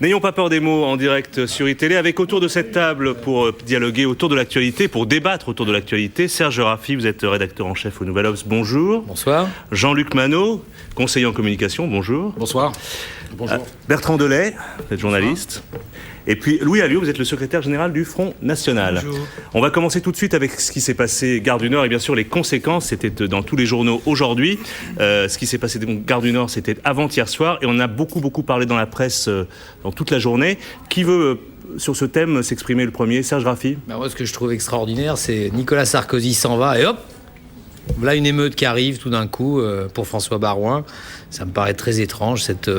N'ayons pas peur des mots en direct sur iTélé, avec autour de cette table pour dialoguer autour de l'actualité, pour débattre autour de l'actualité. Serge Raffi, vous êtes rédacteur en chef au Nouvel Obs, bonjour. Bonsoir. Jean-Luc Manot, conseiller en communication, bonjour. Bonsoir. Bonjour. Bertrand Delay, vous êtes journaliste. Bonsoir. Et puis Louis Alliot, vous êtes le secrétaire général du Front National. Bonjour. On va commencer tout de suite avec ce qui s'est passé Gare du Nord et bien sûr les conséquences. C'était dans tous les journaux aujourd'hui. Ce qui s'est passé Gare du Nord, c'était avant-hier soir et on a beaucoup parlé dans la presse dans toute la journée. Qui veut sur ce thème s'exprimer le premier? Serge Raffi. Moi, ce que je trouve extraordinaire, c'est Nicolas Sarkozy s'en va et hop, voilà une émeute qui arrive tout d'un coup pour François Baroin. Ça me paraît très étrange, cette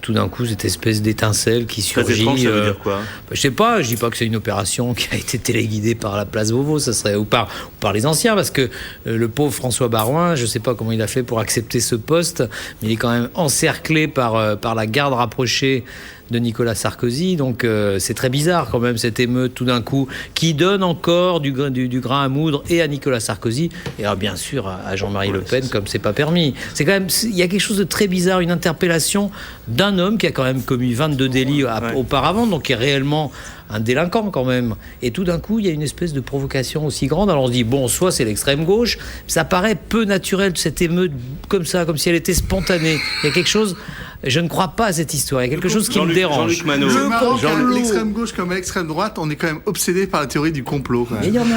tout d'un coup cette espèce d'étincelle qui surgit. Très étrange, ça veut dire quoi? Je sais pas, je dis pas que c'est une opération qui a été téléguidée par la place Beauvau, ça serait ou par les anciens, parce que le pauvre François Baroin, je sais pas comment il a fait pour accepter ce poste, mais il est quand même encerclé par la garde rapprochée de Nicolas Sarkozy, donc c'est très bizarre quand même cette émeute tout d'un coup qui donne encore du grain à moudre et à Nicolas Sarkozy et alors, bien sûr à Jean-Marie Le Pen comme c'est pas permis. C'est quand même, il y a quelque chose de très bizarre, une interpellation d'un homme qui a quand même commis 22 délits auparavant, donc qui est réellement un délinquant quand même. Et tout d'un coup, il y a une espèce de provocation aussi grande. Alors on se dit, bon, soit c'est l'extrême gauche, ça paraît peu naturel, cette émeute comme ça, comme si elle était spontanée. Il y a quelque chose, je ne crois pas à cette histoire, il y a quelque chose qui me dérange. C'est marrant qu'à l'extrême gauche comme à l'extrême droite, on est quand même obsédé par la théorie du complot.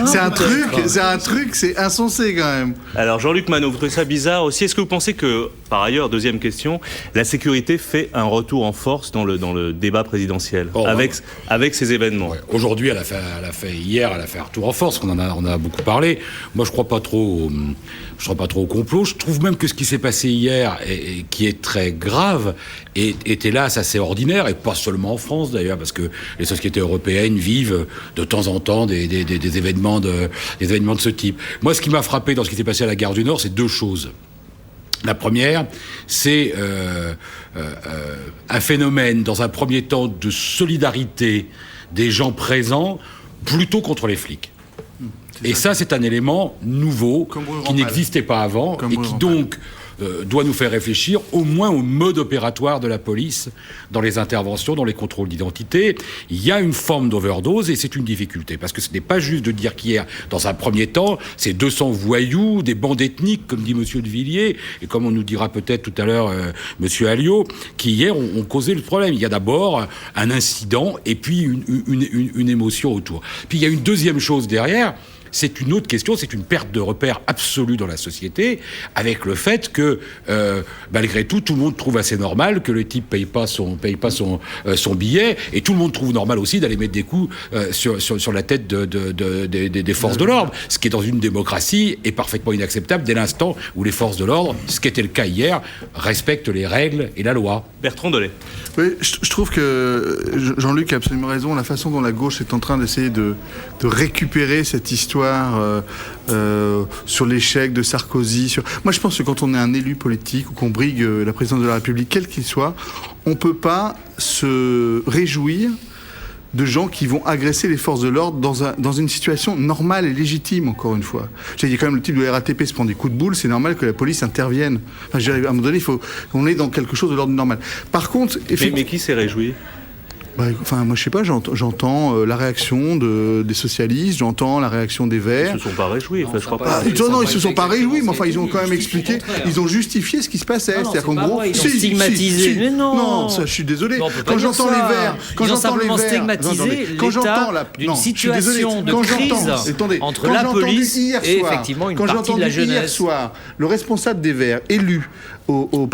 C'est un truc, c'est insensé quand même. Alors Jean-Luc Manot, vous trouvez ça bizarre aussi? Est-ce que vous pensez que, par ailleurs, deuxième question, la sécurité fait un retour en force dans le débat présidentiel avec ces événements? Ouais. Aujourd'hui, elle a fait hier, elle a fait un retour en force. On en a beaucoup parlé. Moi, je crois pas trop au complot. Je trouve même que ce qui s'est passé hier, et qui est très grave, est hélas assez ordinaire, et pas seulement en France d'ailleurs, parce que les sociétés européennes vivent de temps en temps des événements de ce type. Moi, ce qui m'a frappé dans ce qui s'est passé à la Gare du Nord, c'est deux choses. La première, c'est un phénomène, dans un premier temps, de solidarité des gens présents, plutôt contre les flics. Et ça, c'est un élément nouveau, qui n'existait pas avant, et qui donc doit nous faire réfléchir au moins au mode opératoire de la police dans les interventions, dans les contrôles d'identité. Il y a une forme d'overdose et c'est une difficulté, parce que ce n'est pas juste de dire qu'hier, dans un premier temps, c'est 200 voyous, des bandes ethniques, comme dit Monsieur de Villiers, et comme on nous dira peut-être tout à l'heure Monsieur Alliot, qui hier ont causé le problème. Il y a d'abord un incident et puis une émotion autour. Puis il y a une deuxième chose derrière. C'est une autre question, c'est une perte de repère absolue dans la société, avec le fait que, malgré tout le monde trouve assez normal que le type paye pas son billet, et tout le monde trouve normal aussi d'aller mettre des coups sur la tête des forces de l'ordre, ce qui est dans une démocratie est parfaitement inacceptable dès l'instant où les forces de l'ordre, ce qui était le cas hier, respectent les règles et la loi. Bertrand Delay. Oui, je trouve que Jean-Luc a absolument raison. La façon dont la gauche est en train d'essayer de récupérer cette histoire sur l'échec de Sarkozy. Moi, je pense que quand on est un élu politique ou qu'on brigue la présidence de la République, quel qu'il soit, on ne peut pas se réjouir de gens qui vont agresser les forces de l'ordre dans une situation normale et légitime, encore une fois. J'ai dit quand même, le type de RATP se prend des coups de boule, c'est normal que la police intervienne. Enfin, à un moment donné, il faut qu'on est dans quelque chose de l'ordre normal. Par contre... Mais qui s'est réjoui? Moi je sais pas, j'entends la réaction des socialistes, j'entends la réaction des Verts. Ils se sont pas réjouis, je crois pas. Non, ils se sont pas réjouis, mais enfin ils ont quand même expliqué, ils ont justifié ce qui se passait. C'est-à-dire qu'en gros, ils ont stigmatisé. Mais non, ça, je suis désolé. Quand j'entends les Verts, quand j'entends d'une situation de crise entre la police et effectivement une partie de la jeunesse. Hier soir, le responsable des Verts élu au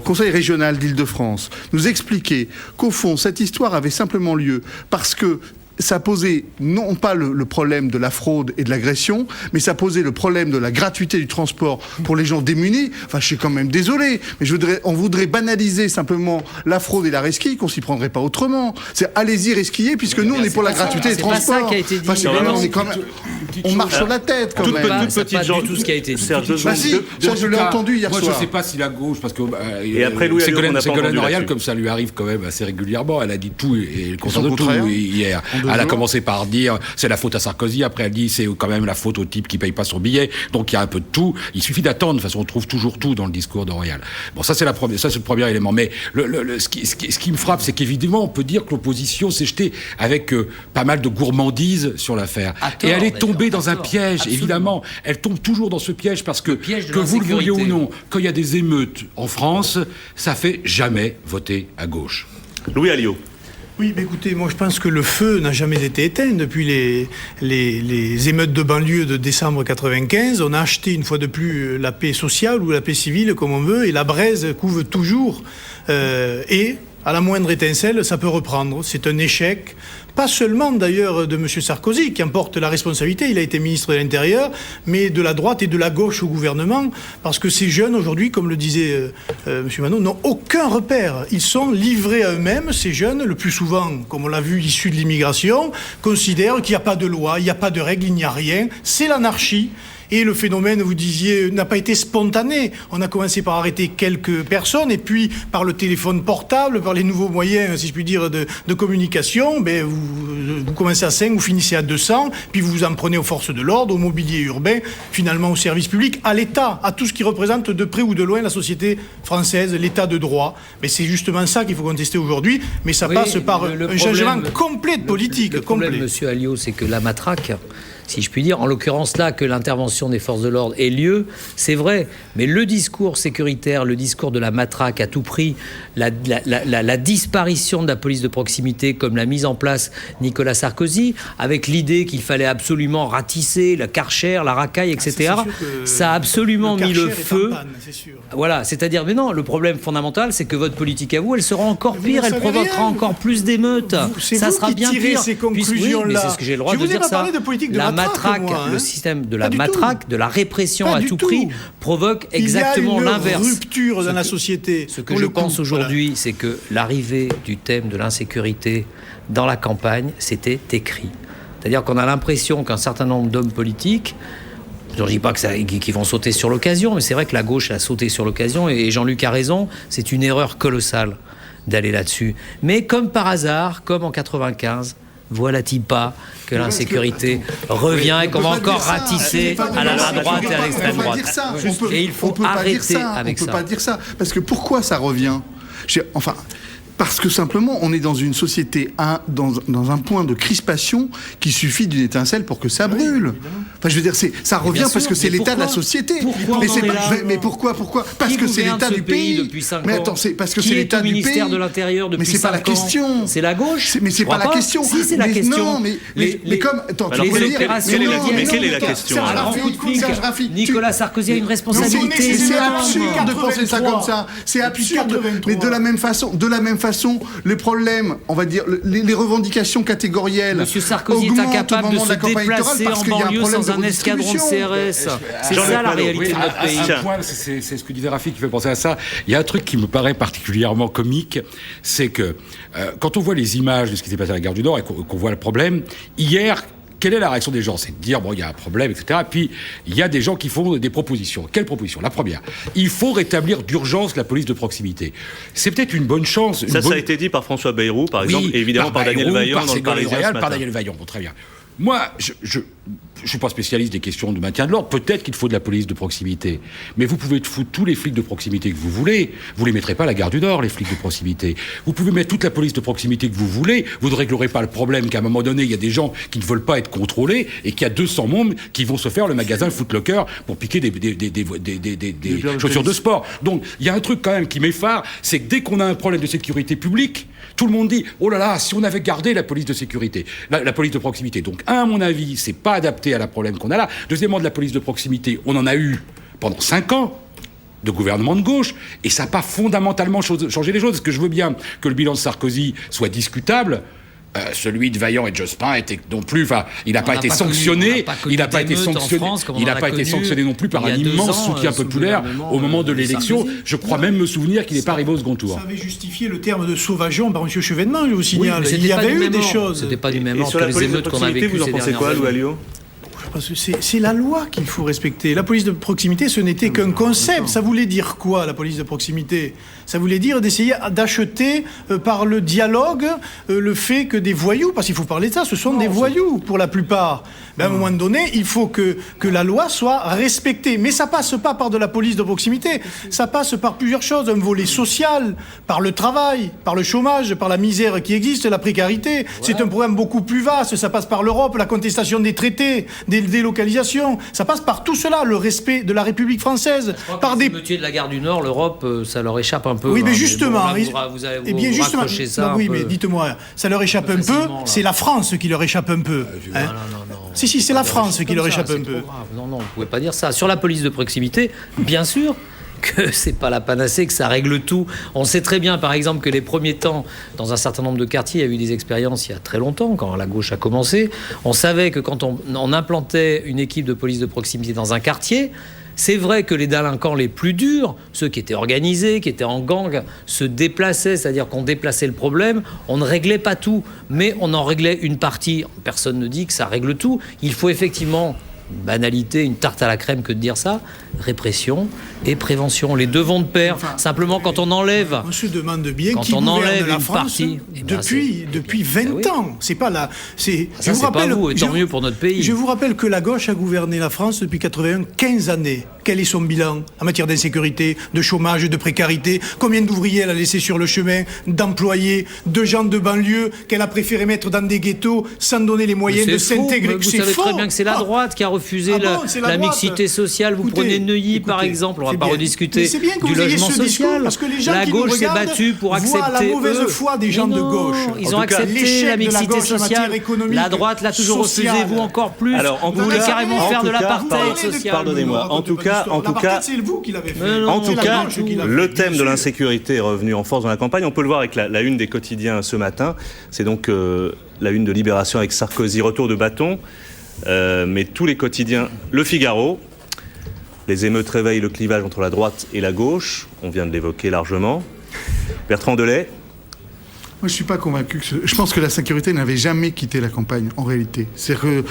Conseil régional d'Île-de-France nous expliquer qu'au fond cette histoire avait simplement lieu parce que ça posait non pas le problème de la fraude et de l'agression, mais ça posait le problème de la gratuité du transport pour les gens démunis. Enfin, je suis quand même désolé, mais on voudrait banaliser simplement la fraude et la resquille, qu'on s'y prendrait pas autrement. C'est allez-y resquiller, puisque nous on est pour la gratuité des transports. C'est pas ça qui a été dit. on marche sur la tête quand même. Toute petite genre tout ce qui a été dit. Ça, je l'ai entendu hier soir. Moi, je sais pas si la gauche, parce que et après Louis Alliot, Ségolène Royal, comme ça lui arrive quand même assez régulièrement. Elle a dit tout et le contraire de tout hier. Elle a commencé par dire c'est la faute à Sarkozy. Après, elle dit c'est quand même la faute au type qui paye pas son billet. Donc il y a un peu de tout. Il suffit d'attendre. De toute façon, on trouve toujours tout dans le discours de Royal. Bon, ça c'est le premier élément. Mais ce qui me frappe, c'est qu'évidemment, on peut dire que l'opposition s'est jetée avec pas mal de gourmandise sur l'affaire. Et elle est tombée dans un piège, absolument. Évidemment. Elle tombe toujours dans ce piège parce que vous le vouliez ou non, quand il y a des émeutes en France, ça fait jamais voter à gauche. Louis Alliot. Oui, mais écoutez, moi je pense que le feu n'a jamais été éteint depuis les émeutes de banlieue de décembre 95. On a acheté une fois de plus la paix sociale ou la paix civile, comme on veut, et la braise couve toujours. Et à la moindre étincelle, ça peut reprendre. C'est un échec. Pas seulement d'ailleurs de M. Sarkozy qui en porte la responsabilité, il a été ministre de l'Intérieur, mais de la droite et de la gauche au gouvernement, parce que ces jeunes aujourd'hui, comme le disait M. Manot, n'ont aucun repère. Ils sont livrés à eux-mêmes, ces jeunes, le plus souvent, comme on l'a vu, issus de l'immigration, considèrent qu'il n'y a pas de loi, il n'y a pas de règles, il n'y a rien. C'est l'anarchie. Et le phénomène, vous disiez, n'a pas été spontané. On a commencé par arrêter quelques personnes, et puis par le téléphone portable, par les nouveaux moyens, si je puis dire, de communication, vous commencez à 5, vous finissez à 200, puis vous vous en prenez aux forces de l'ordre, au mobilier urbain, finalement au service public, à l'État, à tout ce qui représente de près ou de loin la société française, l'État de droit. Mais c'est justement ça qu'il faut contester aujourd'hui, mais ça passe par un changement complet de politique. Le problème, monsieur Alliot, c'est que la matraque, si je puis dire, en l'occurrence là, que l'intervention des forces de l'ordre ait lieu, c'est vrai. Mais le discours sécuritaire, le discours de la matraque à tout prix, la disparition de la police de proximité, comme l'a mise en place Nicolas Sarkozy, avec l'idée qu'il fallait absolument ratisser la Karcher, la racaille, etc. Ça a absolument mis le feu. Voilà, c'est-à-dire, mais non, le problème fondamental, c'est que votre politique à vous, elle sera encore pire, elle provoquera encore plus d'émeutes. Ça sera bien pire. Ces conclusions-là. Oui, mais c'est ce que j'ai le droit de dire ça. La matraque, le système de la matraque, de la répression à tout prix, provoque exactement l'inverse. Il y a une rupture dans la société. Ce que je pense aujourd'hui, c'est que l'arrivée du thème de l'insécurité dans la campagne, c'était écrit. C'est-à-dire qu'on a l'impression qu'un certain nombre d'hommes politiques, je ne dis pas qu'ils vont sauter sur l'occasion, mais c'est vrai que la gauche a sauté sur l'occasion, et Jean-Luc a raison, c'est une erreur colossale d'aller là-dessus. Mais comme par hasard, comme en 95, voilà-t-il pas que l'insécurité revient et qu'on va encore ratisser à la droite et à l'extrême droite. Et il faut arrêter avec ça. On ne peut pas dire ça. Parce que pourquoi ça revient ? Parce que simplement, on est dans une société, dans un point de crispation qui suffit d'une étincelle pour que ça brûle. Enfin, je veux dire, ça revient parce que c'est l'état de la société. Mais pourquoi parce que c'est l'état du pays. Depuis 5 ans. Mais attends, c'est parce que c'est l'état du pays. Ministère de l'Intérieur depuis 5 ans. Mais c'est pas la question. C'est la gauche. Mais c'est pas la question. Si, c'est la question. Non, mais comme... Attends, alors, mais quelle est la question alors Nicolas Sarkozy a une responsabilité. C'est absurde de penser ça comme ça. C'est absurde. Mais de la même façon, les problèmes, on va dire, les revendications catégorielles. Monsieur Sarkozy est incapable de se déplacer en banlieue sans un escadron de CRS. C'est ça la réalité de notre pays. À un point, c'est ce que disait Rafik qui fait penser à ça. Il y a un truc qui me paraît particulièrement comique, c'est que quand on voit les images de ce qui s'est passé à la gare du Nord et qu'on voit le problème, hier, quelle est la réaction des gens ? C'est de dire, bon, il y a un problème, etc. Et puis, il y a des gens qui font des propositions. Quelles propositions ? La première, il faut rétablir d'urgence la police de proximité. C'est peut-être une bonne chance. Ça a été dit par François Bayrou, par exemple, et évidemment par Daniel Vaillant dans le Parisien ce matin. Par Daniel Vaillant, bon, très bien. Moi, je suis pas spécialiste des questions de maintien de l'ordre. Peut-être qu'il faut de la police de proximité. Mais vous pouvez foutre tous les flics de proximité que vous voulez. Vous les mettrez pas à la gare du Nord, les flics de proximité. Vous pouvez mettre toute la police de proximité que vous voulez. Vous ne réglerez pas le problème qu'à un moment donné, il y a des gens qui ne veulent pas être contrôlés et qu'il y a 200 mômes qui vont se faire le magasin Foot Locker pour piquer des chaussures de sport. Donc, il y a un truc quand même qui m'effare, c'est que dès qu'on a un problème de sécurité publique, tout le monde dit « Oh là là, si on avait gardé la police de sécurité, la police de proximité. » Donc, à mon avis, c'est pas adapté à la problème qu'on a là. Deuxièmement, de la police de proximité, on en a eu pendant 5 ans de gouvernement de gauche, et ça n'a pas fondamentalement changé les choses. Parce que je veux bien que le bilan de Sarkozy soit discutable. Celui de Vaillant et de Jospin était non plus, enfin, il n'a pas été sanctionné, il n'a pas été sanctionné non plus par un immense soutien populaire au moment de l'élection. Je crois même me souvenir qu'il n'est pas arrivé au second tour. Ça avait justifié le terme de sauvageon par M. Chevènement, je vous signale. Il y avait eu des choses. C'était pas du même ordre que les émeutes qu'on a vécues. Vous en pensez quoi, Louis Alliot ? Parce que c'est la loi qu'il faut respecter. La police de proximité, ce n'était qu'un concept. Ça voulait dire quoi, la police de proximité? Ça voulait dire d'essayer d'acheter par le dialogue le fait que des voyous, parce qu'il faut parler de ça, ce sont des voyous pour la plupart. À un moment donné, il faut que la loi soit respectée. Mais ça passe pas par de la police de proximité. Ça passe par plusieurs choses. Un volet social, par le travail, par le chômage, par la misère qui existe, la précarité. C'est un problème beaucoup plus vaste. Ça passe par l'Europe, la contestation des traités, des délocalisations. Ça passe par tout cela, le respect de la République française. Par des métiers de la gare du Nord, l'Europe, ça leur échappe un peu. Oui, mais justement, mais dites-moi, ça leur échappe un peu. C'est la France qui leur échappe un peu. Non. Si, c'est la France qui leur échappe un peu. Non, vous pouvez pas dire ça. Sur la police de proximité, bien sûr que c'est pas la panacée, que ça règle tout. On sait très bien, par exemple, que les premiers temps, dans un certain nombre de quartiers, il y a eu des expériences il y a très longtemps, quand la gauche a commencé. On savait que quand on implantait une équipe de police de proximité dans un quartier, c'est vrai que les délinquants les plus durs, ceux qui étaient organisés, qui étaient en gang, se déplaçaient, c'est-à-dire qu'on déplaçait le problème. On ne réglait pas tout, mais on en réglait une partie. Personne ne dit que ça règle tout. Il faut effectivement une banalité, une tarte à la crème que de dire ça, répression et prévention. Les deux vont de pair. Simplement, quand on enlève... On se demande bien quand qui on gouverne enlève la une France partie, depuis 20 ans. C'est pas là. Ça, c'est pas vous, et tant mieux pour notre pays. Je vous rappelle que la gauche a gouverné la France depuis 81, 15 années. Quel est son bilan en matière d'insécurité, de chômage, de précarité? Combien d'ouvriers elle a laissé sur le chemin, d'employés, de gens de banlieue qu'elle a préféré mettre dans des ghettos sans donner les moyens de s'intégrer? Vous savez très bien que c'est la droite qui a refusé la mixité sociale. Vous prenez Neuilly, par exemple, on va pas rediscuter du logement social. Parce que les gens la gauche s'est battue pour accepter la mauvaise foi des gens de gauche. Ils ont accepté la mixité sociale. La droite l'a toujours refusé, vous encore plus. Alors, vous voulez carrément faire de l'apartheid social. Pardonnez-moi. En tout cas, c'est vous qui l'avez fait. En tout cas, le thème de l'insécurité est revenu en force dans la campagne. On peut le voir avec la une des quotidiens ce matin. C'est donc la une de Libération avec Sarkozy, retour de bâton. Mais tous les quotidiens, Le Figaro, les émeutes réveillent le clivage entre la droite et la gauche. On vient de l'évoquer largement. Bertrand Delay. Moi, je suis pas convaincu je pense que la sécurité n'avait jamais quitté la campagne, en réalité. C'est que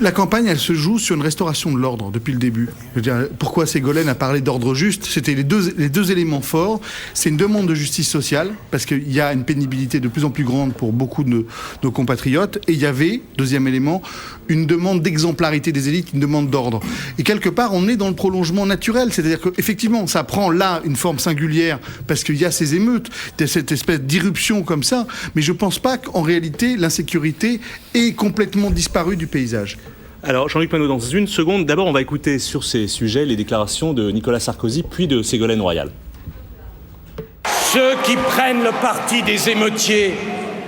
la campagne, elle se joue sur une restauration de l'ordre depuis le début. Je veux dire, pourquoi Ségolène a parlé d'ordre juste? C'était les deux éléments forts. C'est une demande de justice sociale, parce qu'il y a une pénibilité de plus en plus grande pour beaucoup de nos compatriotes. Et il y avait, deuxième élément, une demande d'exemplarité des élites, une demande d'ordre. Et quelque part, on est dans le prolongement naturel. C'est-à-dire qu'effectivement, ça prend là une forme singulière, parce qu'il y a ces émeutes, cette espèce d'irruption comme ça, mais je ne pense pas qu'en réalité, l'insécurité ait complètement disparu du paysage. Alors, Jean-Luc Panot, dans une seconde, d'abord, on va écouter sur ces sujets les déclarations de Nicolas Sarkozy, puis de Ségolène Royal. Ceux qui prennent le parti des émeutiers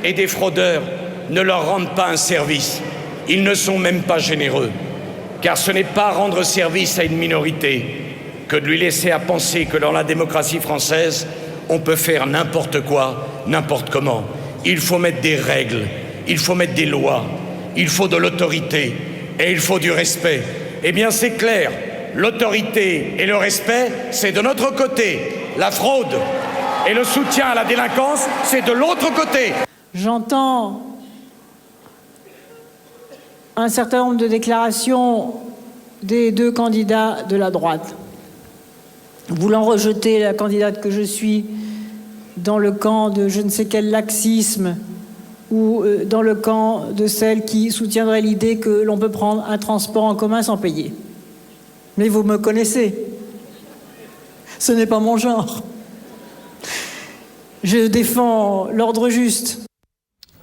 et des fraudeurs ne leur rendent pas un service. Ils ne sont même pas généreux. Car ce n'est pas rendre service à une minorité que de lui laisser à penser que dans la démocratie française, on peut faire n'importe quoi, n'importe comment. Il faut mettre des règles, il faut mettre des lois, il faut de l'autorité et il faut du respect. Eh bien, c'est clair, l'autorité et le respect, c'est de notre côté. La fraude et le soutien à la délinquance, c'est de l'autre côté. J'entends un certain nombre de déclarations des deux candidats de la droite, voulant rejeter la candidate que je suis dans le camp de je ne sais quel laxisme ou dans le camp de celle qui soutiendrait l'idée que l'on peut prendre un transport en commun sans payer. Mais vous me connaissez. Ce n'est pas mon genre. Je défends l'ordre juste.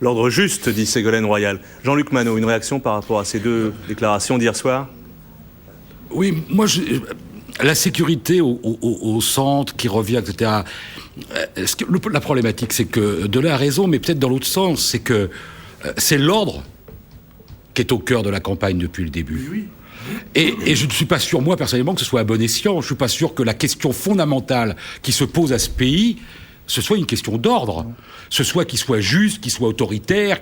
L'ordre juste, dit Ségolène Royal. Jean-Luc Manot, une réaction par rapport à ces deux déclarations d'hier soir? Oui, moi, la sécurité au centre qui revient, etc. La problématique, c'est que Delay a raison, mais peut-être dans l'autre sens, c'est que c'est l'ordre qui est au cœur de la campagne depuis le début. Oui. Et je ne suis pas sûr, moi, personnellement, que ce soit à bon escient. Je ne suis pas sûr que la question fondamentale qui se pose à ce pays ce soit une question d'ordre, ce soit qu'il soit juste, qu'il soit autoritaire,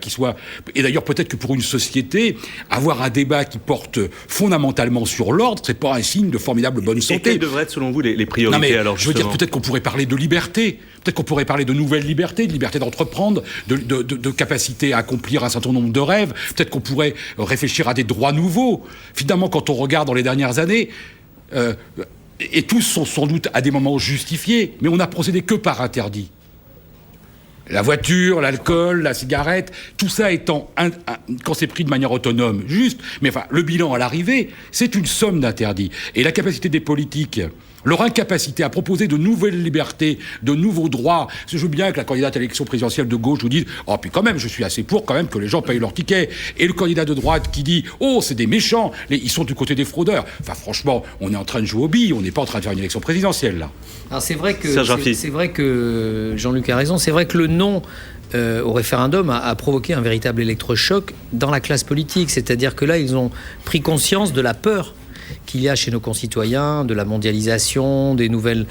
et d'ailleurs peut-être que pour une société, avoir un débat qui porte fondamentalement sur l'ordre, c'est pas un signe de formidable bonne santé. Et quelles devraient être selon vous les priorités? Non mais, alors, je veux dire, peut-être qu'on pourrait parler de liberté, peut-être qu'on pourrait parler de nouvelles libertés, de liberté d'entreprendre, de capacité à accomplir un certain nombre de rêves, peut-être qu'on pourrait réfléchir à des droits nouveaux. Finalement, quand on regarde dans les dernières années, et tous sont sans doute à des moments justifiés, mais on n'a procédé que par interdit. La voiture, l'alcool, la cigarette, tout ça étant, quand c'est pris de manière autonome, juste, mais enfin, le bilan à l'arrivée, c'est une somme d'interdits. Et la capacité des politiques, leur incapacité à proposer de nouvelles libertés, de nouveaux droits. Je veux bien que la candidate à l'élection présidentielle de gauche vous dise « Oh, puis quand même, je suis assez pour quand même que les gens payent leur ticket. » Et le candidat de droite qui dit « Oh, c'est des méchants, ils sont du côté des fraudeurs. » Enfin, franchement, on est en train de jouer aux billes, on n'est pas en train de faire une élection présidentielle, là. Alors, c'est vrai que Jean-Luc a raison, c'est vrai que le non au référendum a provoqué un véritable électrochoc dans la classe politique. C'est-à-dire que là, ils ont pris conscience de la peur qu'il y a chez nos concitoyens, de la mondialisation, des nouvelles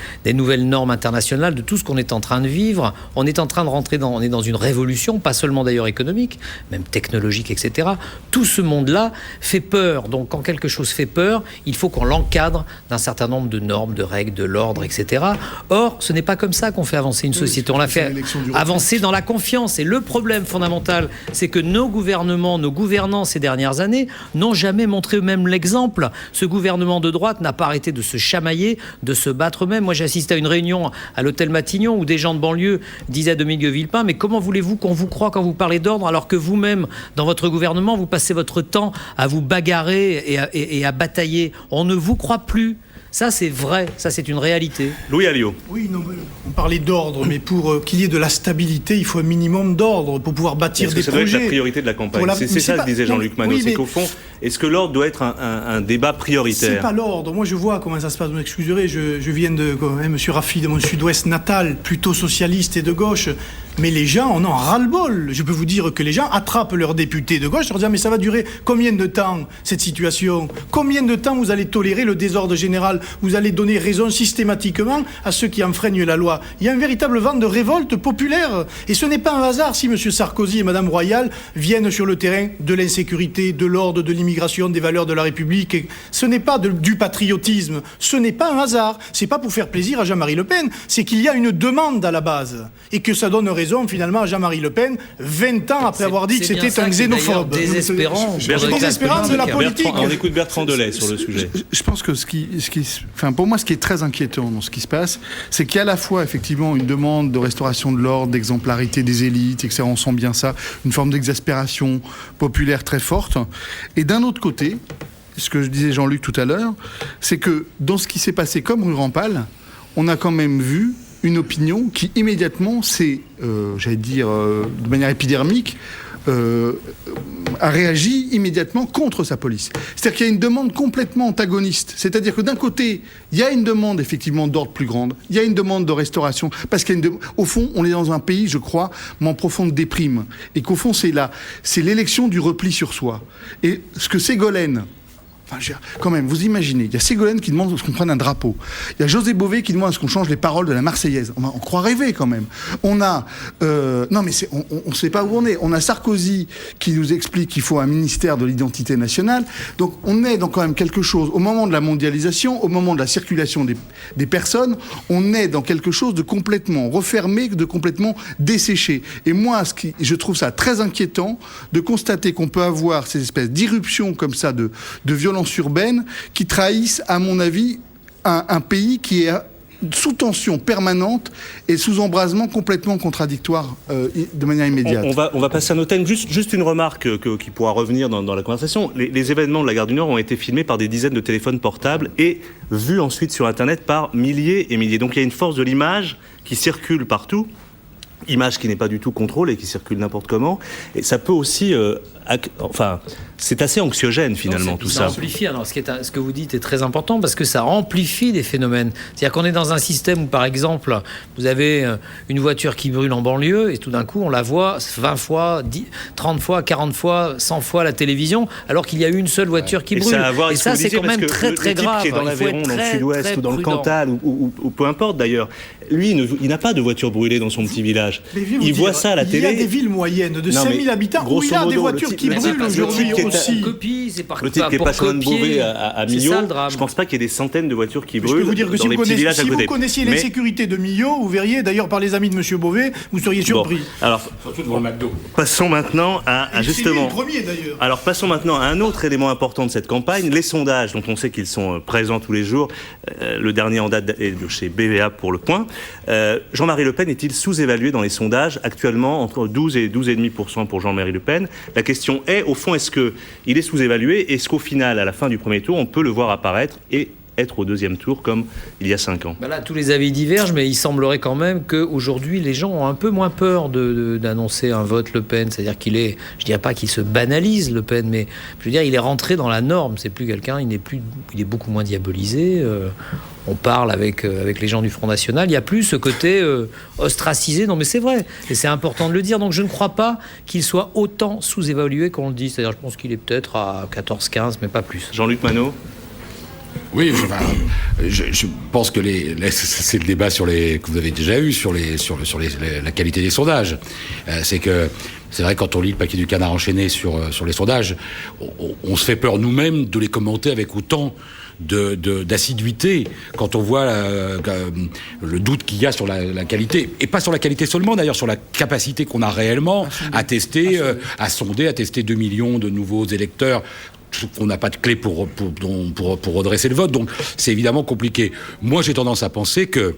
normes internationales, de tout ce qu'on est en train de vivre. On est en train de rentrer on est dans une révolution, pas seulement d'ailleurs économique, même technologique, etc. Tout ce monde-là fait peur. Donc quand quelque chose fait peur, il faut qu'on l'encadre d'un certain nombre de normes, de règles, de l'ordre, etc. Or, ce n'est pas comme ça qu'on fait avancer une société. On l'a fait avancer dans la confiance. Et le problème fondamental, c'est que nos gouvernements, nos gouvernants ces dernières années n'ont jamais montré eux-mêmes l'exemple. Ce gouvernement de droite n'a pas arrêté de se chamailler, de se battre eux-mêmes. Moi, j'ai assisté à une réunion à l'hôtel Matignon où des gens de banlieue disaient à Dominique de Villepin « Mais comment voulez-vous qu'on vous croie quand vous parlez d'ordre alors que vous-même, dans votre gouvernement, vous passez votre temps à vous bagarrer et à batailler ? On ne vous croit plus. » Ça, c'est vrai. Ça, c'est une réalité. Louis Alliot. Oui, non, on parlait d'ordre, mais pour qu'il y ait de la stabilité, il faut un minimum d'ordre pour pouvoir bâtir des projets. Ça doit être la priorité de la campagne. C'est ça que disait Jean-Luc Manot. Oui, c'est qu'au fond, est-ce que l'ordre doit être un débat prioritaire? C'est pas l'ordre. Moi, je vois comment ça se passe. Vous m'excuserez, je viens de Monsieur Raffi, de mon sud-ouest natal, plutôt socialiste et de gauche. Mais les gens en ont ras-le-bol. Je peux vous dire que les gens attrapent leurs députés de gauche, leur disant mais ça va durer combien de temps cette situation? Combien de temps vous allez tolérer le désordre général? Vous allez donner raison systématiquement à ceux qui enfreignent la loi. Il y a un véritable vent de révolte populaire. Et ce n'est pas un hasard si M. Sarkozy et Mme Royal viennent sur le terrain de l'insécurité, de l'ordre, de l'immigration, des valeurs de la République. Et ce n'est pas du patriotisme. Ce n'est pas un hasard. C'est pas pour faire plaisir à Jean-Marie Le Pen. C'est qu'il y a une demande à la base. Et que ça donne raison finalement à Jean-Marie Le Pen 20 ans après avoir dit que c'était un xénophobe. Désespérant. Désespérant de la politique. On écoute Bertrand Delay sur le sujet. Je pense que pour moi, ce qui est très inquiétant dans ce qui se passe, c'est qu'il y a à la fois effectivement une demande de restauration de l'ordre, d'exemplarité des élites, etc. On sent bien ça, une forme d'exaspération populaire très forte. Et d'un autre côté, ce que je disais Jean-Luc tout à l'heure, c'est que dans ce qui s'est passé comme rue Rampal, on a quand même vu une opinion qui immédiatement s'est, de manière épidermique, a réagi immédiatement contre sa police. C'est-à-dire qu'il y a une demande complètement antagoniste. C'est-à-dire que d'un côté, il y a une demande effectivement d'ordre plus grande, il y a une demande de restauration, parce qu'au fond, on est dans un pays, je crois, en profonde déprime, et qu'au fond, c'est l'élection du repli sur soi. Et ce que Ségolène... Enfin, quand même, vous imaginez, il y a Ségolène qui demande à ce qu'on prenne un drapeau. Il y a José Bové qui demande à ce qu'on change les paroles de la Marseillaise. On croit rêver quand même. On a... non mais on ne sait pas où on est. On a Sarkozy qui nous explique qu'il faut un ministère de l'identité nationale. Donc on est dans quand même quelque chose, au moment de la mondialisation, au moment de la circulation des personnes, on est dans quelque chose de complètement refermé, de complètement desséché. Et moi, je trouve ça très inquiétant de constater qu'on peut avoir ces espèces d'irruptions comme ça de violence urbaine qui trahissent, à mon avis, un pays qui est sous tension permanente et sous embrasement complètement contradictoire de manière immédiate. On va passer à nos thèmes. Juste une remarque qui pourra revenir dans la conversation. Les événements de la Gare du Nord ont été filmés par des dizaines de téléphones portables et vus ensuite sur Internet par milliers et milliers. Donc il y a une force de l'image qui circule partout. Image qui n'est pas du tout contrôlée, qui circule n'importe comment. Et ça peut aussi... C'est assez anxiogène finalement tout ça. Amplifie. Alors, ce que vous dites est très important parce que ça amplifie des phénomènes. C'est-à-dire qu'on est dans un système où, par exemple, vous avez une voiture qui brûle en banlieue et tout d'un coup, on la voit 20 fois, 30 fois, 40 fois, 100 fois à la télévision, alors qu'il y a une seule voiture qui brûle. Et ça, c'est quand même très très grave. Qui est dans l'Aveyron, dans le Sud-Ouest ou dans le Cantal ou peu importe d'ailleurs. Lui, il n'a pas de voiture brûlée dans son petit village. Il voit ça à la télé. Il y a des villes moyennes de 5000 habitants où il y a des voitures qui brûlent aujourd'hui aussi. Le type qui est pas loin de Beauvais à Millau, je pense pas qu'il y ait des centaines de voitures qui brûlent. Je peux vous dire que dans les petits villages à côté. Si vous connaissiez l'insécurité de Millau, vous verriez, d'ailleurs par les amis de M. Beauvais, vous seriez surpris. Bon, alors, surtout devant le McDo. Passons maintenant à justement. C'est lui le premier d'ailleurs. Alors passons maintenant à un autre élément important de cette campagne, les sondages dont on sait qu'ils sont présents tous les jours. Le dernier en date est de chez BVA pour Le Point. Jean-Marie Le Pen est-il sous-évalué dans les sondages actuellement entre 12 et 12,5% pour Jean-Marie Le Pen? La question est, au fond, est-ce qu'il est sous-évalué? Est-ce qu'au final, à la fin du premier tour, on peut le voir apparaître et être au deuxième tour comme il y a 5 ans? Là, tous les avis divergent, mais il semblerait quand même qu'aujourd'hui, les gens ont un peu moins peur d'annoncer un vote Le Pen. C'est-à-dire qu'il est, je dirais pas qu'il se banalise Le Pen, mais je veux dire, il est rentré dans la norme. C'est plus quelqu'un, il est beaucoup moins diabolisé. On parle avec les gens du Front National. Il n'y a plus ce côté ostracisé. Non, mais c'est vrai. Et c'est important de le dire. Donc, je ne crois pas qu'il soit autant sous-évalué qu'on le dit. C'est-à-dire, je pense qu'il est peut-être à 14-15, mais pas plus. Jean-Luc Manot? Oui, je pense que c'est le débat que vous avez déjà eu sur la qualité des sondages. C'est vrai, quand on lit le paquet du Canard enchaîné sur les sondages, on se fait peur nous-mêmes de les commenter avec autant d'assiduité quand on voit le doute qu'il y a sur la qualité, et pas sur la qualité seulement d'ailleurs, sur la capacité qu'on a réellement à tester, à sonder, à tester 2 millions de nouveaux électeurs. On n'a pas de clé pour redresser le vote, donc c'est évidemment compliqué. Moi, j'ai tendance à penser que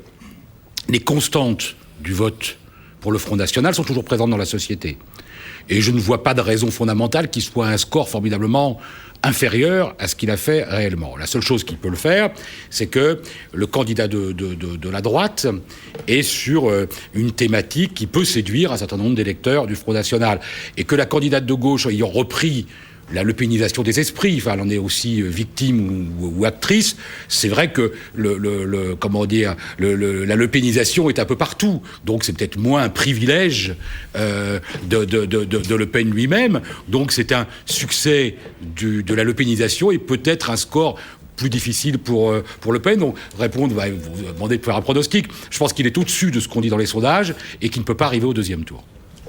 les constantes du vote pour le Front National sont toujours présentes dans la société. Et je ne vois pas de raison fondamentale qu'il soit un score formidablement inférieur à ce qu'il a fait réellement. La seule chose qui peut le faire, c'est que le candidat de la droite est sur une thématique qui peut séduire un certain nombre d'électeurs du Front National. Et que la candidate de gauche ayant repris la lepénisation des esprits, enfin, elle en est aussi victime ou actrice. C'est vrai que la lepénisation est un peu partout. Donc c'est peut-être moins un privilège de Le Pen lui-même. Donc c'est un succès de la lepénisation et peut-être un score plus difficile pour Le Pen. Donc, vous demandez de faire un pronostic. Je pense qu'il est au-dessus de ce qu'on dit dans les sondages et qu'il ne peut pas arriver au deuxième tour.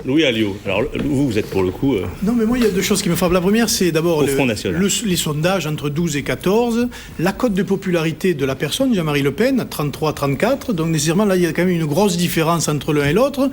Louis Alliot, alors vous êtes pour le coup... Non, mais moi, il y a 2 choses qui me frappent. La première, c'est d'abord les sondages entre 12 et 14, la cote de popularité de la personne, Jean-Marie Le Pen, 33-34, donc nécessairement, là, il y a quand même une grosse différence entre l'un et l'autre.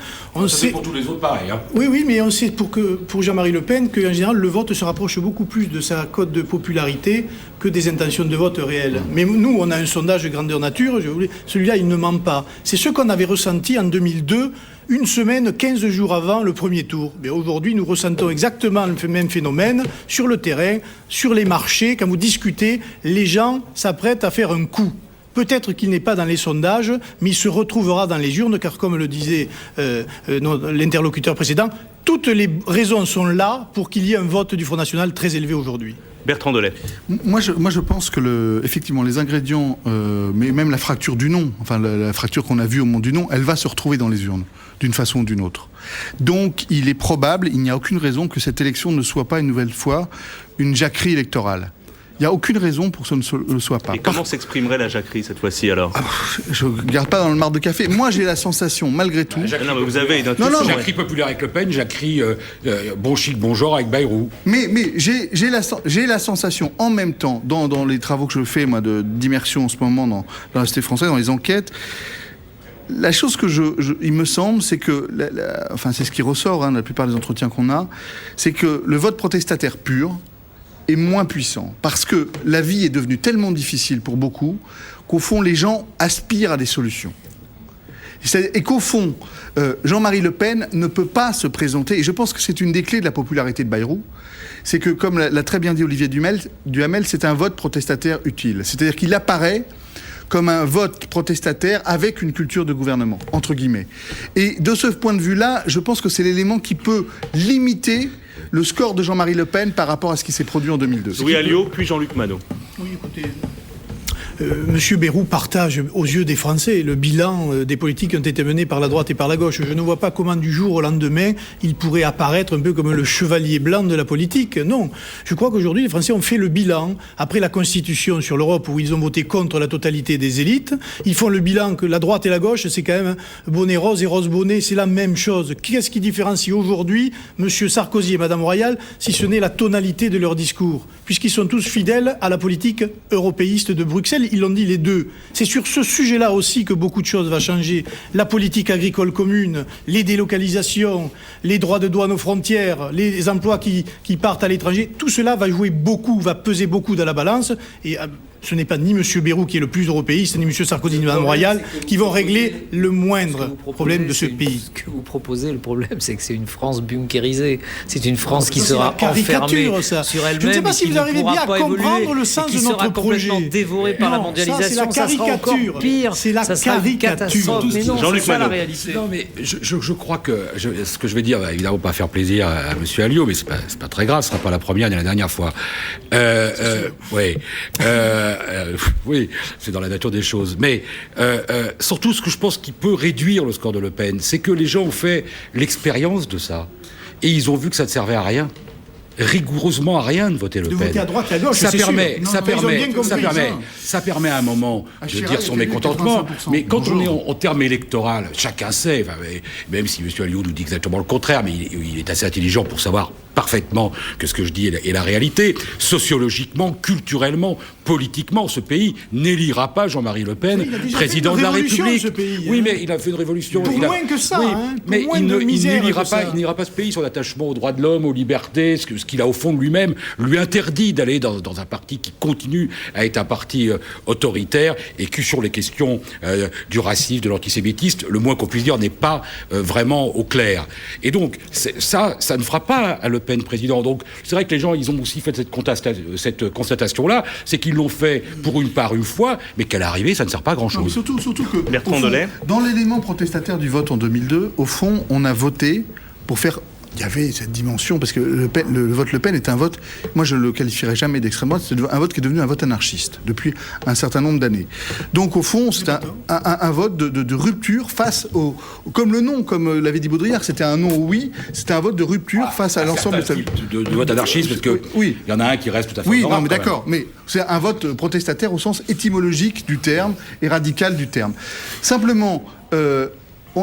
C'est pour tous les autres pareil. Hein. Oui, mais on sait pour Jean-Marie Le Pen qu'en général, le vote se rapproche beaucoup plus de sa cote de popularité que des intentions de vote réelles. Mais nous, on a un sondage de grandeur nature, celui-là, il ne ment pas. C'est ce qu'on avait ressenti en 2002, une semaine, 15 jours avant le premier tour. Mais aujourd'hui, nous ressentons exactement le même phénomène sur le terrain, sur les marchés. Quand vous discutez, les gens s'apprêtent à faire un coup. Peut-être qu'il n'est pas dans les sondages, mais il se retrouvera dans les urnes, car comme le disait l'interlocuteur précédent, toutes les raisons sont là pour qu'il y ait un vote du Front National très élevé aujourd'hui. Bertrand Delay. Moi, je pense que effectivement, les ingrédients, mais même la fracture du non, enfin la fracture qu'on a vue au moment du non, elle va se retrouver dans les urnes, d'une façon ou d'une autre. Donc, il est probable, il n'y a aucune raison que cette élection ne soit pas une nouvelle fois une jacquerie électorale. Il n'y a aucune raison pour que ce ne le soit pas. Et comment s'exprimerait la jacquerie cette fois-ci alors? Je ne garde pas dans le marc de café. Moi, j'ai la sensation, malgré tout... Non, mais vous avez une intuition. Jacquerie populaire avec Le Pen, jacquerie bon chic, bon genre avec Bayrou. Mais j'ai la sensation, en même temps, dans les travaux que je fais, moi, d'immersion en ce moment dans la société française, dans les enquêtes, la chose que il me semble, c'est que, enfin, c'est ce qui ressort, dans la plupart des entretiens qu'on a, c'est que le vote protestataire pur est moins puissant. Parce que la vie est devenue tellement difficile pour beaucoup qu'au fond, les gens aspirent à des solutions. Et qu'au fond, Jean-Marie Le Pen ne peut pas se présenter, et je pense que c'est une des clés de la popularité de Bayrou, c'est que, comme l'a très bien dit Olivier Duhamel, c'est un vote protestataire utile. C'est-à-dire qu'il apparaît comme un vote protestataire avec une culture de gouvernement, entre guillemets. Et de ce point de vue-là, je pense que c'est l'élément qui peut limiter le score de Jean-Marie Le Pen par rapport à ce qui s'est produit en 2002. Louis Alliot, puis Jean-Luc Manot. Oui, écoutez... Monsieur Bayrou partage aux yeux des Français le bilan des politiques qui ont été menées par la droite et par la gauche. Je ne vois pas comment du jour au lendemain il pourrait apparaître un peu comme le chevalier blanc de la politique. Non, je crois qu'aujourd'hui les Français ont fait le bilan après la Constitution sur l'Europe où ils ont voté contre la totalité des élites. Ils font le bilan que la droite et la gauche c'est quand même bonnet rose et rose bonnet, c'est la même chose. Qu'est-ce qui différencie aujourd'hui Monsieur Sarkozy et Madame Royal si ce n'est la tonalité de leur discours, puisqu'ils sont tous fidèles à la politique européiste de Bruxelles. Ils l'ont dit les deux. C'est sur ce sujet-là aussi que beaucoup de choses vont changer. La politique agricole commune, les délocalisations, les droits de douane aux frontières, les emplois qui partent à l'étranger, tout cela va jouer beaucoup, va peser beaucoup dans la balance. Et ce n'est pas ni M. Bayrou qui est le plus européiste, ni M. Sarkozy, ni Mme Royal qui vont régler le moindre problème de ce pays. Ce que vous proposez, le problème, c'est que c'est une France bunkérisée. C'est une France qui sera enfermée sur elle-même. Je ne sais pas si vous arrivez bien à comprendre le sens de notre projet. Complètement dévorée par la mondialisation. Ça sera encore pire. C'est la caricature. Mais non, c'est ça la réalité. Non, mais je crois que ce que je vais dire va évidemment pas faire plaisir à M. Alliot, mais c'est pas très grave. Ce sera pas la première ni la dernière fois. Oui, c'est dans la nature des choses. Mais surtout, ce que je pense qui peut réduire le score de Le Pen, c'est que les gens ont fait l'expérience de ça. Et ils ont vu que ça ne servait à rien. Rigoureusement à rien de voter Le Pen. Voter à droite et à gauche, ça permet à un moment de dire son mécontentement. Mais quand on est en termes électoraux, chacun sait, même si M. Alliot nous dit exactement le contraire, mais il est assez intelligent pour savoir parfaitement que ce que je dis est la réalité. Sociologiquement, culturellement, politiquement, ce pays n'élira pas Jean-Marie Le Pen président de la République. Oui, mais il a fait une révolution. Pour moins que ça. Mais il n'élira pas ce pays. Son attachement aux droits de l'homme, aux libertés, ce qu'il a au fond de lui-même, lui interdit d'aller dans un parti qui continue à être un parti autoritaire et qui, sur les questions du racisme, de l'antisémitisme, le moins qu'on puisse dire, n'est pas vraiment au clair. Et donc, ça ne fera pas à Le Pen président. Donc, c'est vrai que les gens, ils ont aussi fait cette constatation-là, c'est qu'ils l'ont fait pour une fois, mais qu'à l'arrivée, ça ne sert pas à grand-chose. Surtout que, Bertrand Delay, dans l'élément protestataire du vote en 2002, au fond, on a voté pour faire... Il y avait cette dimension, parce que le vote Le Pen est un vote, moi je ne le qualifierais jamais d'extrême droite, c'est un vote qui est devenu un vote anarchiste depuis un certain nombre d'années. Donc au fond, c'est un vote de rupture face au... Comme le nom, comme l'avait dit Baudrillard, c'était un non oui, c'était un vote de rupture face à l'ensemble de sa vie. De vote anarchiste, parce que il y en a un qui reste tout à fait... Oui, non, mais d'accord, mais c'est un vote protestataire au sens étymologique du terme et radical du terme. Simplement...